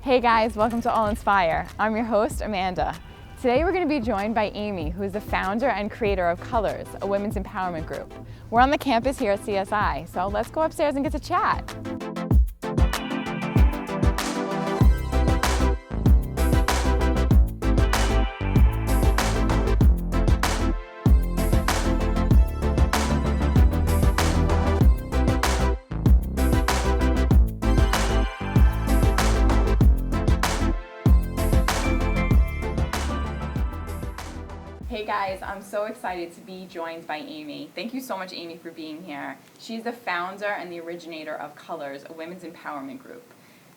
Hey guys, welcome to All Inspire. I'm your host, Amanda. Today we're going to be joined by Amy, who is the founder and creator of Colors, a women's empowerment group. We're on the campus here at CSI, so let's go upstairs and get to chat. Hey guys, I'm so excited to be joined by Amy. Thank you so much, Amy, for being here. She's the founder and the originator of Colors, a women's empowerment group.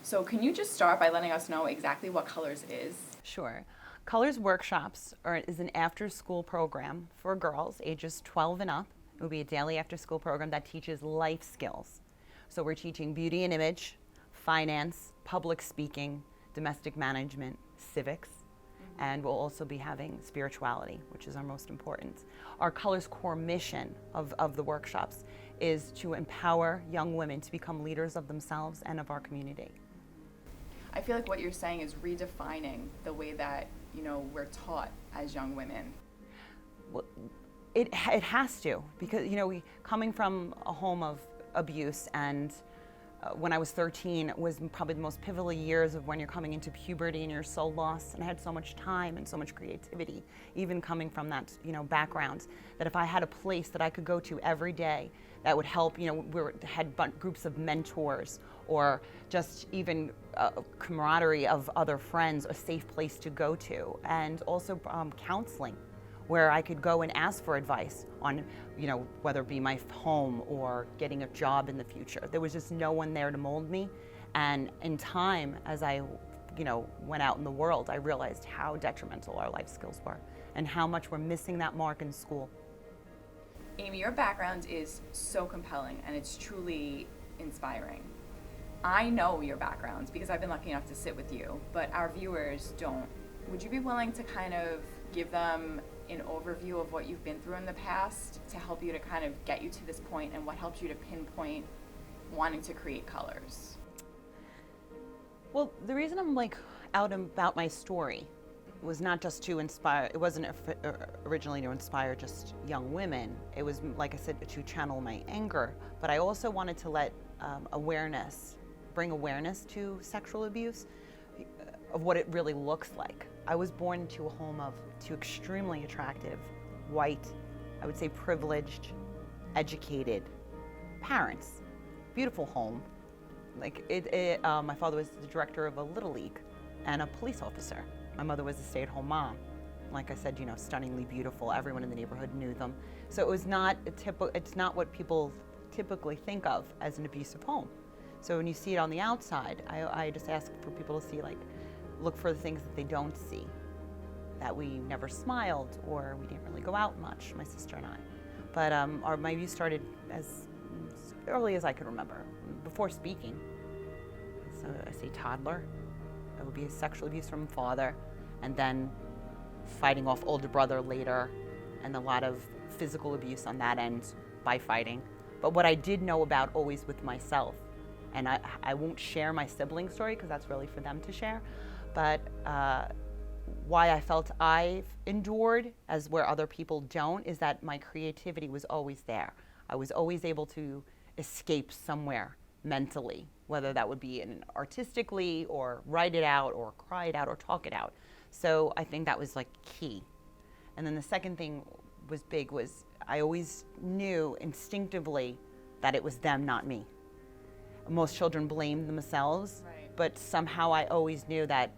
So can you just start by letting us know exactly what Colors is? Sure. Colors Workshops is an after-school program for girls ages 12 and up. It will be a daily after-school program that teaches life skills. So we're teaching beauty and image, finance, public speaking, domestic management, civics, and we'll also be having spirituality, which is our most important. Our Colors core mission of the workshops is to empower young women to become leaders of themselves and of our community. I feel like what you're saying is redefining the way that, we're taught as young women. Well, it has to, because, we coming from a home of abuse, and when I was 13 was probably the most pivotal years of when you're coming into puberty and you're so lost, and I had so much time and so much creativity, even coming from that background, that if I had a place that I could go to every day that would help, we had groups of mentors, or just even camaraderie of other friends, a safe place to go to, and also counseling, where I could go and ask for advice on, whether it be my home or getting a job in the future. There was just no one there to mold me. And in time, as I, went out in the world, I realized how detrimental our life skills were and how much we're missing that mark in school. Amy, your background is so compelling and it's truly inspiring. I know your background because I've been lucky enough to sit with you, but our viewers don't. Would you be willing to kind of give them an overview of what you've been through in the past to help you to kind of get you to this point, and what helped you to pinpoint wanting to create Colors? Well, the reason I'm out about my story was not just to inspire, it wasn't originally to inspire just young women. It was, like I said, to channel my anger, but I also wanted to let bring awareness to sexual abuse, of what it really looks like. I was born into a home of two extremely attractive, white, I would say privileged, educated parents. Beautiful home. My father was the director of a Little League and a police officer. My mother was a stay-at-home mom. Like I said, stunningly beautiful. Everyone in the neighborhood knew them. So it was not it's not what people typically think of as an abusive home. So when you see it on the outside, I just ask for people to see, look for the things that they don't see. That we never smiled, or we didn't really go out much, my sister and I. But my abuse started as early as I could remember, before speaking. So I say toddler. It would be sexual abuse from father, and then fighting off older brother later, and a lot of physical abuse on that end by fighting. But what I did know about always with myself, and I won't share my sibling story because that's really for them to share, but why I felt I've endured as where other people don't is that my creativity was always there. I was always able to escape somewhere mentally, whether that would be artistically, or write it out, or cry it out, or talk it out. So I think that was key. And then the second thing was big was I always knew instinctively that it was them, not me. Most children blame themselves, right. But somehow I always knew that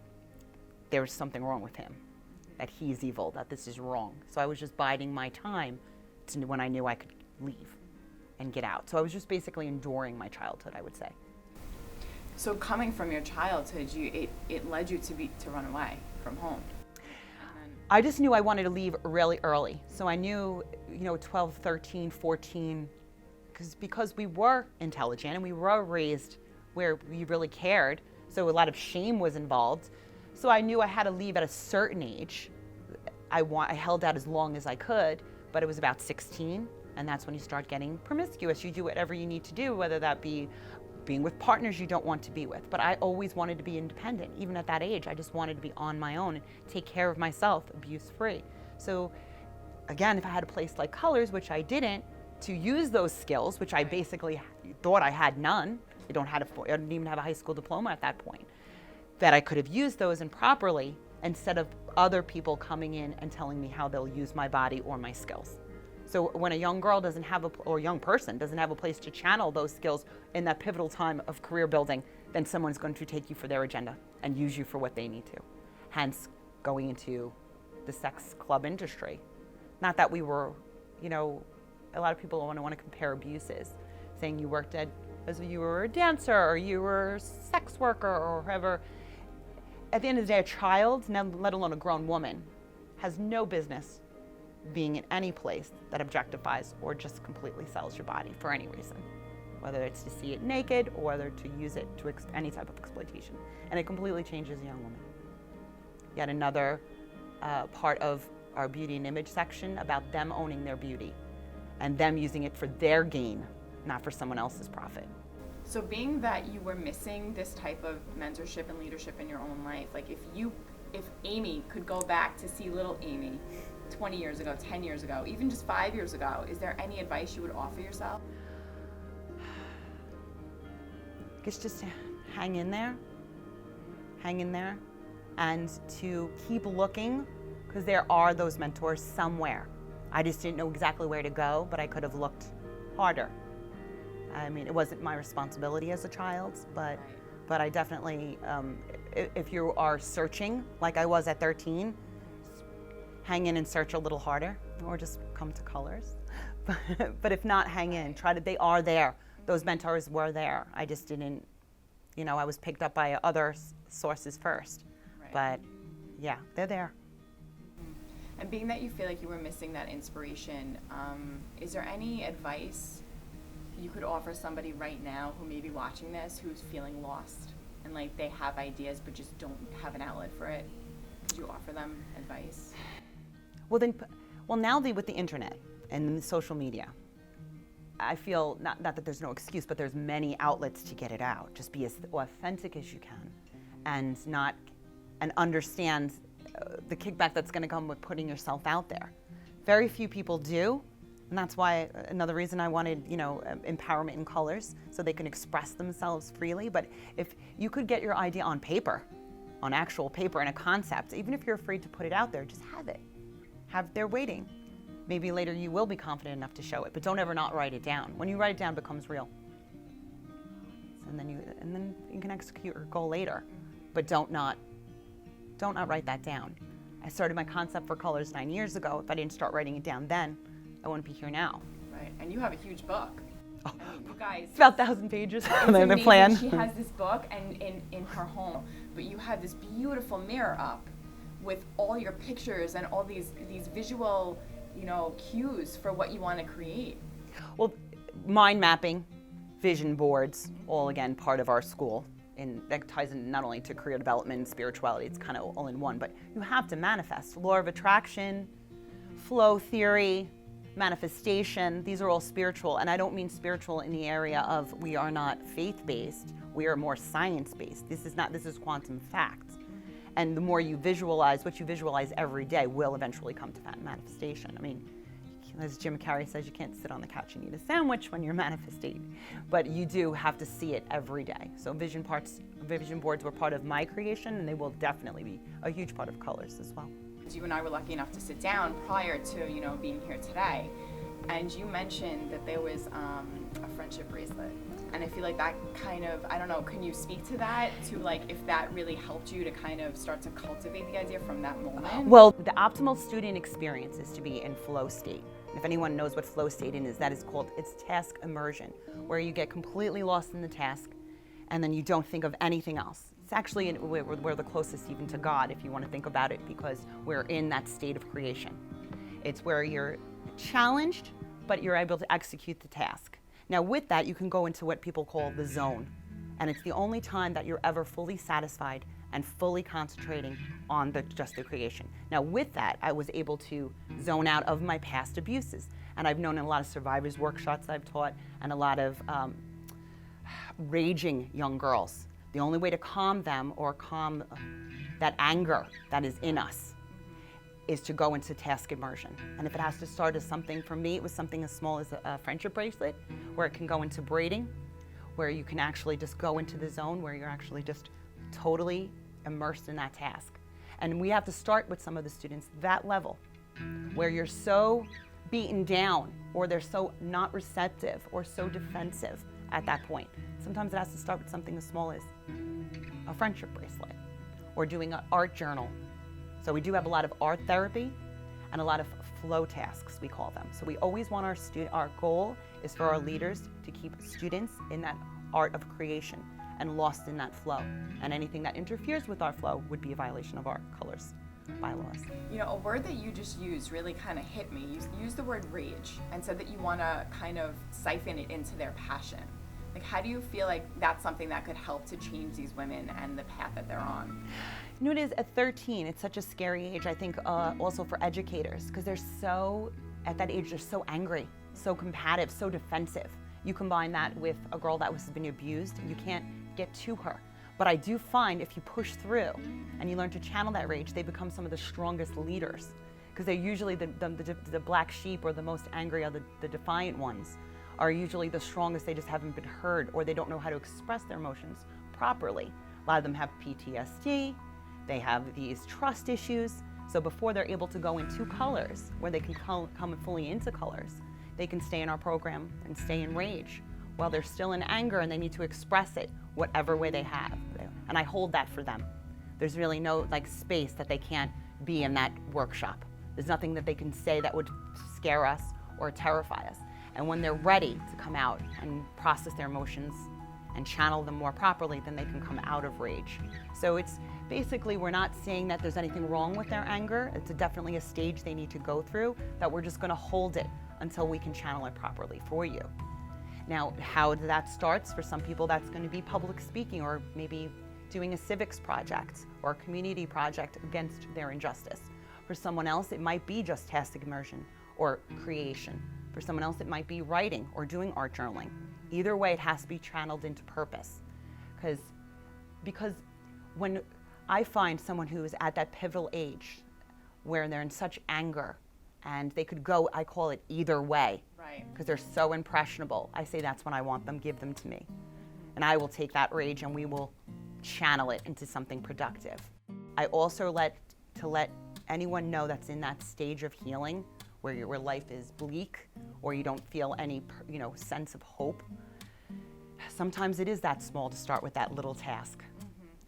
there was something wrong with him, that he's evil, that this is wrong. So I was just biding my time to when I knew I could leave and get out. So I was just basically enduring my childhood, I would say. So coming from your childhood, it led you to run away from home. I just knew I wanted to leave really early. So I knew, 12, 13, 14, because we were intelligent and we were raised where we really cared. So a lot of shame was involved. So I knew I had to leave at a certain age. I held out as long as I could, but it was about 16, and that's when you start getting promiscuous. You do whatever you need to do, whether that be being with partners you don't want to be with. But I always wanted to be independent. Even at that age, I just wanted to be on my own and take care of myself, abuse-free. So again, if I had a place like colors, which I didn't, to use those skills, which I basically thought I had none. I didn't even have a high school diploma at that point. That I could have used those improperly instead of other people coming in and telling me how they'll use my body or my skills. So when a young girl doesn't have or a young person doesn't have a place to channel those skills in that pivotal time of career building, then someone's going to take you for their agenda and use you for what they need to. Hence, going into the sex club industry. Not that we were, a lot of people want to compare abuses, saying you worked as you were a dancer or you were a sex worker or whatever. At the end of the day, a child, let alone a grown woman, has no business being in any place that objectifies or just completely sells your body for any reason, whether it's to see it naked or whether to use it to any type of exploitation. And it completely changes a young woman. Yet another part of our beauty and image section about them owning their beauty and them using it for their gain, not for someone else's profit. So being that you were missing this type of mentorship and leadership in your own life, like if Amy could go back to see little Amy 20 years ago, 10 years ago, even just 5 years ago, is there any advice you would offer yourself? I guess just hang in there, and to keep looking, because there are those mentors somewhere. I just didn't know exactly where to go, but I could have looked harder. I mean, it wasn't my responsibility as a child, but I definitely, if you are searching, like I was at 13, hang in and search a little harder, or just come to colors. But if not, hang in. They are there. Those mentors were there. I just didn't, I was picked up by other sources first. Right. But yeah, they're there. And being that you feel like you were missing that inspiration, is there any advice you could offer somebody right now who may be watching this who's feeling lost and like they have ideas but just don't have an outlet for it? Could you offer them advice? Well, now with the internet and the social media, I feel not that there's no excuse, but there's many outlets to get it out. Just be as authentic as you can, and understand the kickback that's going to come with putting yourself out there. Very few people do, and that's why another reason I wanted, empowerment in colors, so they can express themselves freely. But if you could get your idea on paper, on actual paper and a concept, even if you're afraid to put it out there, just have it. They're waiting. Maybe later you will be confident enough to show it, but don't ever not write it down. When you write it down, it becomes real. And then you can execute your goal later, but don't not write that down. I started my concept for colors 9 years ago. If I didn't start writing it down then, I wouldn't be here now. Right, and you have a huge book. Oh, I mean, you guys. It's about 1,000 pages. It's amazing. The plan. She has this book and in her home, but you have this beautiful mirror up with all your pictures and all these visual, cues for what you want to create. Well, mind mapping, vision boards, all again part of our school. And that ties in not only to career development and spirituality, it's kind of all in one, but you have to manifest. Law of attraction, flow theory, manifestation, these are all spiritual. And I don't mean spiritual in the area of we are not faith-based, we are more science-based. This is quantum facts. And the more you visualize, what you visualize every day will eventually come to manifestation. I mean, as Jim Carrey says, you can't sit on the couch and eat a sandwich when you're manifesting, but you do have to see it every day. So vision boards were part of my creation, and they will definitely be a huge part of colors as well. You and I were lucky enough to sit down prior to being here today, and you mentioned that there was a friendship bracelet, and I feel like that kind of, I don't know, can you speak to that, to like if that really helped you to kind of start to cultivate the idea from that moment? Well, the optimal student experience is to be in flow state. If anyone knows what flow state is, that is called, it's task immersion, where you get completely lost in the task and then you don't think of anything else. It's actually, we're the closest even to God if you want to think about it, because we're in that state of creation. It's where you're challenged, but you're able to execute the task. Now with that, you can go into what people call the zone. And it's the only time that you're ever fully satisfied and fully concentrating on just the creation. Now with that, I was able to zone out of my past abuses. And I've known in a lot of survivors workshops I've taught, and a lot of raging young girls. The only way to calm them or calm that anger that is in us is to go into task immersion. And if it has to start as something, for me, it was something as small as a friendship bracelet, where it can go into braiding, where you can actually just go into the zone where you're actually just totally immersed in that task. And we have to start with some of the students that level, where you're so beaten down, or they're so not receptive, or so defensive at that point. Sometimes it has to start with something as small as a friendship bracelet, or doing an art journal. So we do have a lot of art therapy and a lot of flow tasks, we call them. So we always want our goal is for our leaders to keep students in that art of creation and lost in that flow. And anything that interferes with our flow would be a violation of our colors bylaws. You know, a word that you just used really kind of hit me. You used the word rage and said that you want to kind of siphon it into their passion. Like, how do you feel like that's something that could help to change these women and the path that they're on? You know, it is at 13, it's such a scary age, I think, also for educators, because they're so, at that age, they're so angry, so combative, so defensive. You combine that with a girl that has been abused, you can't get to her. But I do find if you push through and you learn to channel that rage, they become some of the strongest leaders, because they're usually the black sheep, or the most angry, or the defiant ones are usually the strongest. They just haven't been heard, or they don't know how to express their emotions properly. A lot of them have PTSD, they have these trust issues. So before they're able to go into colors, where they can come fully into colors, they can stay in our program and stay in rage while they're still in anger, and they need to express it whatever way they have. And I hold that for them. There's really no space that they can't be in that workshop. There's nothing that they can say that would scare us or terrify us. And when they're ready to come out and process their emotions and channel them more properly, then they can come out of rage. So it's basically, we're not saying that there's anything wrong with their anger. It's definitely a stage they need to go through, that we're just going to hold it until we can channel it properly for you. Now, how that starts, for some people that's going to be public speaking, or maybe doing a civics project or a community project against their injustice. For someone else, it might be just task immersion or creation. For someone else, it might be writing or doing art journaling. Either way, it has to be channeled into purpose. Because when I find someone who is at that pivotal age where they're in such anger, and they could go, I call it either way, because they're so impressionable, I say that's when I want them, give them to me. And I will take that rage and we will channel it into something productive. I also let anyone know that's in that stage of healing, where your life is bleak, or you don't feel any sense of hope. Sometimes it is that small to start with that little task.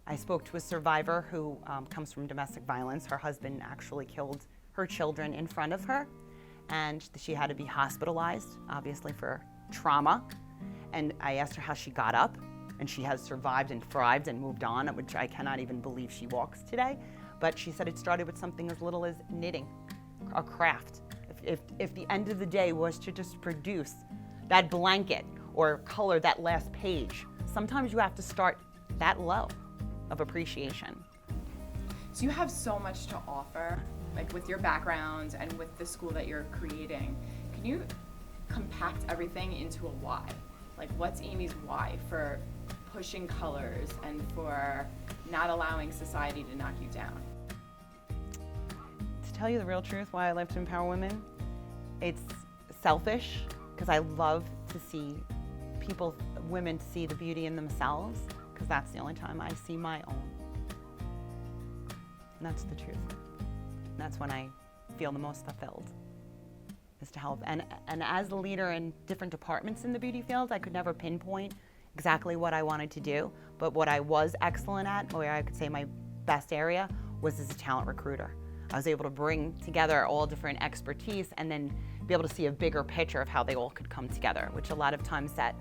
I spoke to a survivor who comes from domestic violence. Her husband actually killed her children in front of her, and she had to be hospitalized, obviously for trauma. And I asked her how she got up, and she has survived and thrived and moved on, which I cannot even believe she walks today. But she said it started with something as little as knitting, a craft. If the end of the day was to just produce that blanket or color that last page, sometimes you have to start that low of appreciation. So you have so much to offer, like with your background and with the school that you're creating. Can you compact everything into a why? Like, what's Amy's why for pushing colors and for not allowing society to knock you down? To tell you the real truth, why I like to empower women, it's selfish, because I love to see women see the beauty in themselves, because that's the only time I see my own. And that's the truth. And that's when I feel the most fulfilled, is to help. And as a leader in different departments in the beauty field, I could never pinpoint exactly what I wanted to do, but what I was excellent at, or I could say my best area, was as a talent recruiter. I was able to bring together all different expertise and then be able to see a bigger picture of how they all could come together, which a lot of times that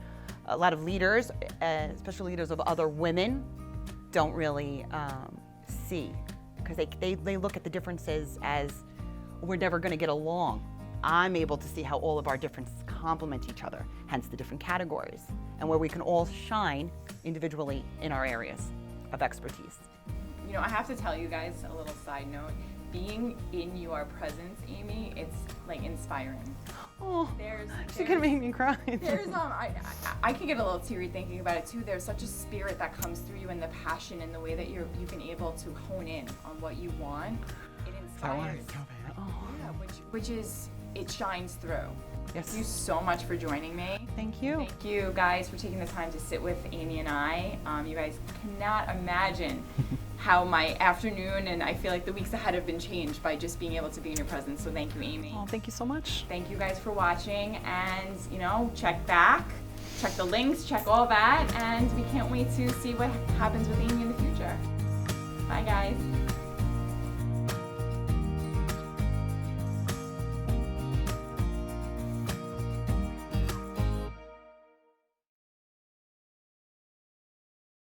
a lot of leaders, especially leaders of other women, don't really see, because they look at the differences as we're never going to get along. I'm able to see how all of our differences complement each other, hence the different categories, and where we can all shine individually in our areas of expertise. You know, I have to tell you guys a little side note. being in your presence, Amy, it's like inspiring. Oh, There's she's gonna make me cry. There's I can get a little teary thinking about it too. There's such a spirit that comes through you, and the passion and the way that you've been able to hone in on what you want. It I want inspires. it so bad. Oh. Yeah, which is, it shines through. Yes. Thank you so much for joining me. Thank you. Thank you guys for taking the time to sit with Amy and I. You guys cannot imagine how my afternoon and I feel like the weeks ahead have been changed by just being able to be in your presence. So thank you, Amy. Oh, thank you so much. Thank you guys for watching, and check back, check the links, check all that, and we can't wait to see what happens with Amy in the future. Bye guys.